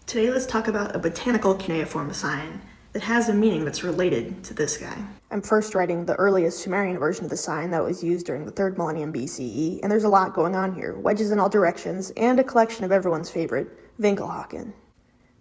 Today let's talk about a botanical cuneiform sign that has a meaning that's related to this guy. I'm first writing the earliest Sumerian version of the sign that was used during the 3rd millennium BCE, and there's a lot going on here. Wedges in all directions, and a collection of everyone's favorite, Winkelhaken.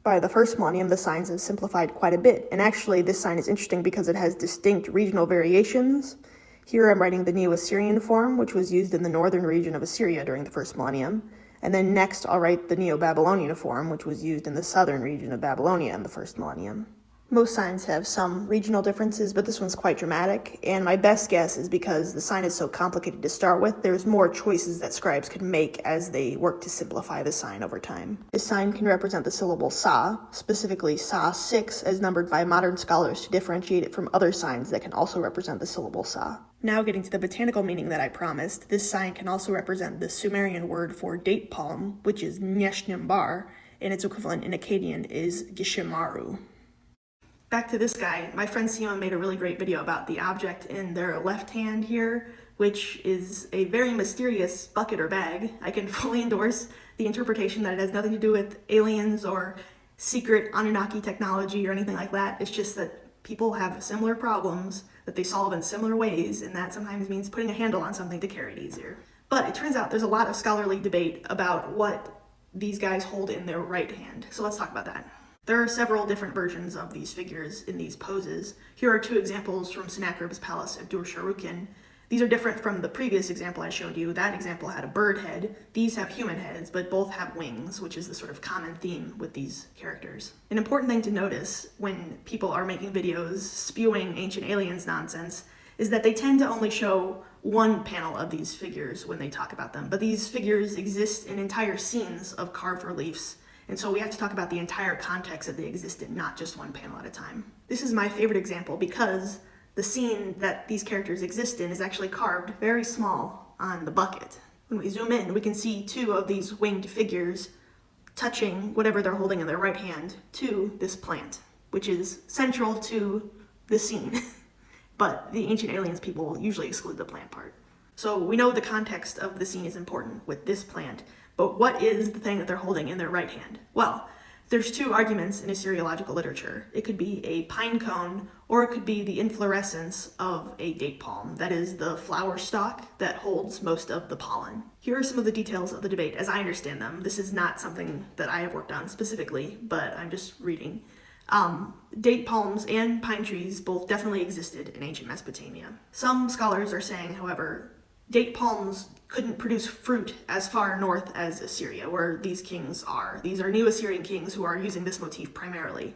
By the 1st millennium, the signs have simplified quite a bit, and actually this sign is interesting because it has distinct regional variations. Here I'm writing the Neo-Assyrian form, which was used in the northern region of Assyria during the 1st millennium. And then next I'll write the Neo-Babylonian form, which was used in the southern region of Babylonia in the 1st millennium. Most signs have some regional differences, but this one's quite dramatic, and my best guess is because the sign is so complicated to start with, there's more choices that scribes could make as they work to simplify the sign over time. This sign can represent the syllable sa, specifically sa 6, as numbered by modern scholars to differentiate it from other signs that can also represent the syllable sa. Now getting to the botanical meaning that I promised, this sign can also represent the Sumerian word for date palm, which is GIŠNIMBAR, and its equivalent in Akkadian is gišimmaru. Back to this guy, my friend Sima made a really great video about the object in their left hand here, which is a very mysterious bucket or bag. I can fully endorse the interpretation that it has nothing to do with aliens or secret Anunaki technology or anything like that. It's just that people have similar problems that they solve in similar ways, and that sometimes means putting a handle on something to carry it easier. But it turns out there's a lot of scholarly debate about what these guys hold in their right hand, so let's talk about that. There are several different versions of these figures in these poses. Here are 2 examples from Sennacherib's palace at Dur-Sharrukin. These are different from the previous example I showed you. That example had a bird head. These have human heads, but both have wings, which is the sort of common theme with these characters. An important thing to notice when people are making videos spewing ancient aliens nonsense is that they tend to only show one panel of these figures when they talk about them, but these figures exist in entire scenes of carved reliefs. And so we have to talk about the entire context that they exist in, not just one panel at a time. This is my favorite example because the scene that these characters exist in is actually carved very small on the bucket. When we zoom in, we can see 2 of these winged figures touching whatever they're holding in their right hand to this plant, which is central to the scene. But the ancient aliens people usually exclude the plant part. So we know the context of the scene is important with this plant, but what is the thing that they're holding in their right hand? Well, there's 2 arguments in Assyriological literature. It could be a pine cone, or it could be the inflorescence of a date palm. That is the flower stalk that holds most of the pollen. Here are some of the details of the debate as I understand them. This is not something that I have worked on specifically, but I'm just reading. Date palms and pine trees both definitely existed in ancient Mesopotamia. Some scholars are saying, however, date palms couldn't produce fruit as far north as Assyria, where these kings are. These are Neo-Assyrian kings who are using this motif primarily.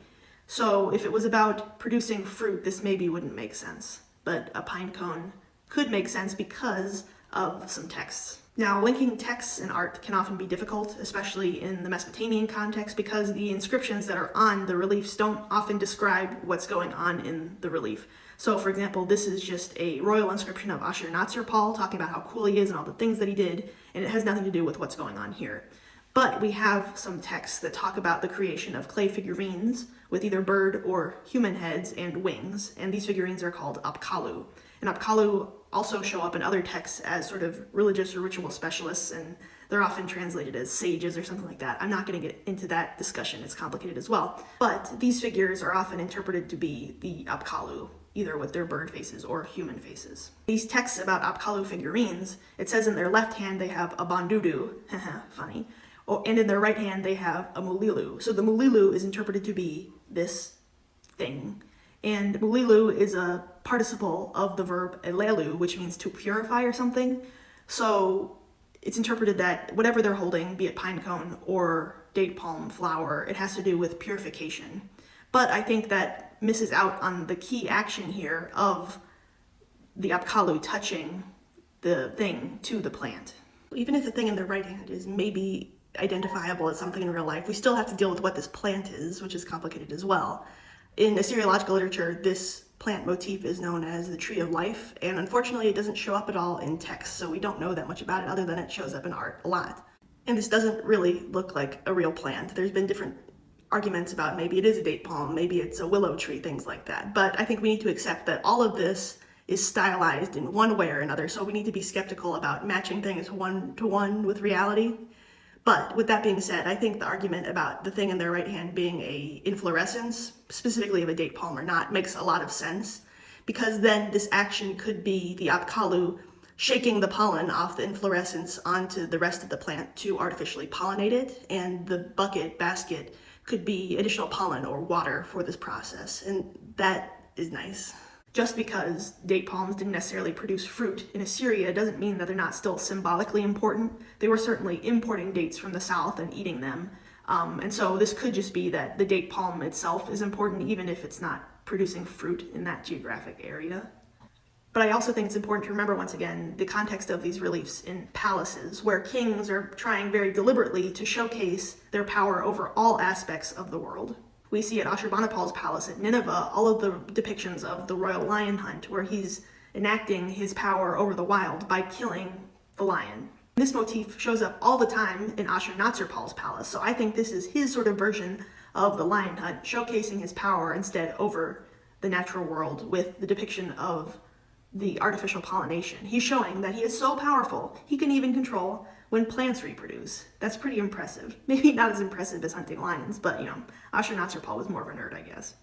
So if it was about producing fruit, this maybe wouldn't make sense. But a pine cone could make sense because of some texts. Now, linking texts and art can often be difficult, especially in the Mesopotamian context, because the inscriptions that are on the reliefs don't often describe what's going on in the relief. So, for example, this is just a royal inscription of Ashur-natsir-pal talking about how cool he is and all the things that he did, and it has nothing to do with what's going on here. But we have some texts that talk about the creation of clay figurines with either bird or human heads and wings, and these figurines are called apkallu. And apkallu also show up in other texts as sort of religious or ritual specialists, and they're often translated as sages or something like that. I'm not going to get into that discussion, it's complicated as well. But these figures are often interpreted to be the apkallu, either with their bird faces or human faces. These texts about apkallu figurines, it says in their left hand they have a bandudu, funny, and in their right hand they have a mulilu. So the mulilu is interpreted to be this thing. And mulilu is a participle of the verb elelu, which means to purify or something. So it's interpreted that whatever they're holding, be it pine cone or date palm flower, it has to do with purification. But I think that misses out on the key action here of the apkallu touching the thing to the plant. Even if the thing in the right hand is maybe identifiable as something in real life, we still have to deal with what this plant is, which is complicated as well. In Assyriological literature, this plant motif is known as the tree of life, and unfortunately it doesn't show up at all in text, so we don't know that much about it other than it shows up in art a lot. And this doesn't really look like a real plant. There's been different arguments about maybe it is a date palm, maybe it's a willow tree, things like that. But I think we need to accept that all of this is stylized in one way or another, so we need to be skeptical about matching things one-to-one with reality. But with that being said, I think the argument about the thing in their right hand being a inflorescence, specifically of a date palm or not, makes a lot of sense, because then this action could be the apkalu shaking the pollen off the inflorescence onto the rest of the plant to artificially pollinate it, and the basket could be additional pollen or water for this process, and that is nice. Just because date palms didn't necessarily produce fruit in Assyria doesn't mean that they're not still symbolically important. They were certainly importing dates from the south and eating them. And so this could just be that the date palm itself is important even if it's not producing fruit in that geographic area. But I also think it's important to remember, once again, the context of these reliefs in palaces, where kings are trying very deliberately to showcase their power over all aspects of the world. We see at Ashurbanipal's palace at Nineveh all of the depictions of the royal lion hunt, where he's enacting his power over the wild by killing the lion. This motif shows up all the time in Ashurnasirpal's palace, so I think this is his sort of version of the lion hunt, showcasing his power instead over the natural world with the depiction of the artificial pollination. He's showing that he is so powerful, he can even control when plants reproduce. That's pretty impressive. Maybe not as impressive as hunting lions, but Ashurnasirpal was more of a nerd, I guess.